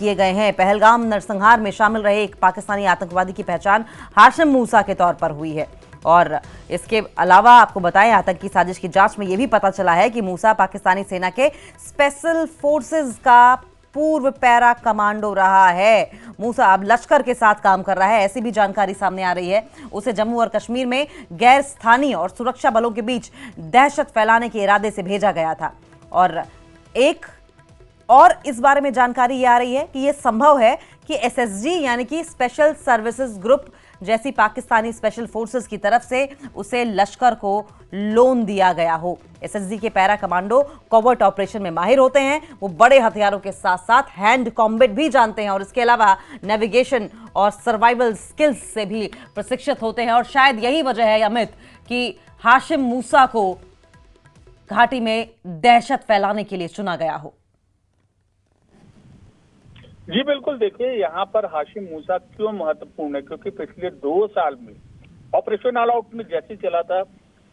किए गए हैं। पहलगाम नरसंहार में शामिल रहे एक पाकिस्तानी आतंकवादी की पहचान हाशिम मूसा के तौर पर हुई है। और इसके अलावा आपको बताएं, आतंकी साजिश की जांच में यह भी पता चला है कि मूसा पाकिस्तानी सेना के स्पेशल फोर्सेस का पूर्व पैरा कमांडो रहा है। मूसा अब लश्कर के साथ काम कर रहा है, ऐसी भी जानकारी सामने आ रही है। उसे जम्मू और कश्मीर में गैर स्थानीय और सुरक्षा बलों के बीच दहशत फैलाने के इरादे से भेजा गया था। और इस बारे में जानकारी ये आ रही है कि यह संभव है कि एसएसजी यानी कि स्पेशल सर्विसेज ग्रुप जैसी पाकिस्तानी स्पेशल फोर्सेस की तरफ से उसे लश्कर को लोन दिया गया हो। एसएसजी के पैरा कमांडो कॉवर्ट ऑपरेशन में माहिर होते हैं। वो बड़े हथियारों के साथ साथ हैंड कॉम्बैट भी जानते हैं और इसके अलावा नेविगेशन और सर्वाइवल स्किल्स से भी प्रशिक्षित होते हैं। और शायद यही वजह है अमित कि हाशिम मूसा को घाटी में दहशत फैलाने के लिए चुना गया हो। जी बिल्कुल, देखिए यहाँ पर हाशिम मूसा क्यों महत्वपूर्ण है, क्योंकि पिछले 2 साल में ऑपरेशन ऑल आउट में जैसे चला था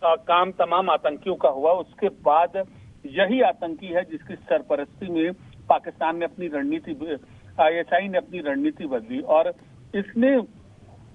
काम तमाम आतंकियों का हुआ, उसके बाद यही आतंकी है जिसकी सरपरस्ती में पाकिस्तान ने अपनी रणनीति, आईएसआई ने अपनी रणनीति बदली और इसने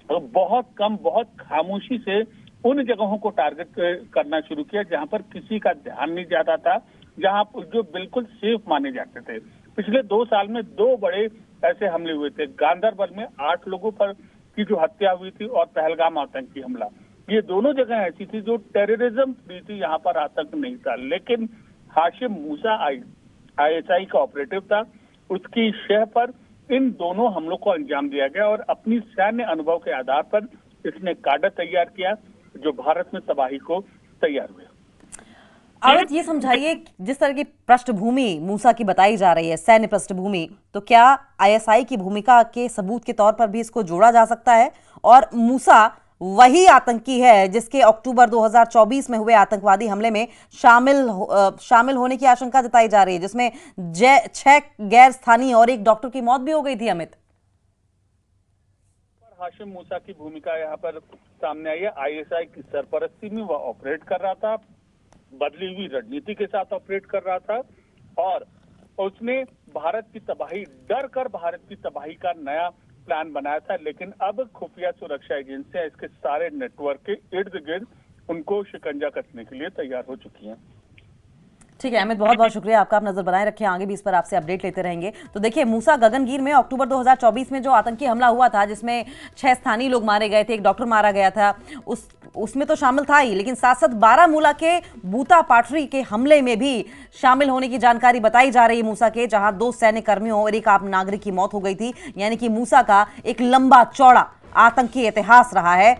बहुत खामोशी से उन जगहों को टारगेट करना शुरू किया जहां पर किसी का ध्यान नहीं जाता था, जहां जो बिल्कुल सेफ माने जाते थे। पिछले 2 साल में 2 बड़े ऐसे हमले हुए थे। गांदरबल में 8 लोगों पर की जो हत्या हुई थी और पहलगाम आतंकी हमला, ये दोनों जगह ऐसी थी जो टेररिज्म फ्री थी, यहाँ पर आतंक नहीं था। लेकिन हाशिम मूसा आईएसआई का ऑपरेटिव था, उसकी शह पर इन दोनों हमलों को अंजाम दिया गया और अपनी सैन्य अनुभव के आधार पर इसने काडर तैयार किया जो भारत में तबाही को तैयार हुए। अमित, ये समझाइए, जिस तरह की पृष्ठभूमि मूसा की बताई जा रही है, सैन्य पृष्ठभूमि, तो क्या आईएसआई की भूमिका के सबूत के तौर पर भी इसको जोड़ा जा सकता है? और मूसा वही आतंकी है जिसके अक्टूबर 2024 में हुए आतंकवादी हमले में शामिल होने की आशंका जताई जा रही है, जिसमें 6 गैर स्थानीय और 1 डॉक्टर की मौत भी हो गई थी। अमित, हाशिम मूसा की भूमिका यहाँ पर सामने आई है। आईएसआई की सरपरस्ती में वह ऑपरेट कर रहा था, बदली हुई रणनीति के साथ ऑपरेट कर रहा था और उसने भारत की तबाही, डर कर भारत की तबाही का नया प्लान बनाया था। लेकिन अब खुफिया सुरक्षा एजेंसियां इसके सारे नेटवर्क के इर्द गिर्द उनको शिकंजा कसने के लिए तैयार हो चुकी हैं। ठीक है अमित, बहुत बहुत शुक्रिया आपका। आप नजर बनाए रखें, आगे भी इस पर आपसे अपडेट लेते रहेंगे। तो देखिए, मूसा गगनगीर में अक्टूबर 2024 में जो आतंकी हमला हुआ था, जिसमें 6 स्थानीय लोग मारे गए थे, 1 डॉक्टर मारा गया था, उसमें तो शामिल था ही, लेकिन साथ साथ बारामूला के बूता पाटरी के हमले में भी शामिल होने की जानकारी बताई जा रही है मूसा के, जहां 2 सैन्य कर्मियों और 1 आम नागरिक की मौत हो गई थी। यानी कि मूसा का एक लंबा चौड़ा आतंकी इतिहास रहा है।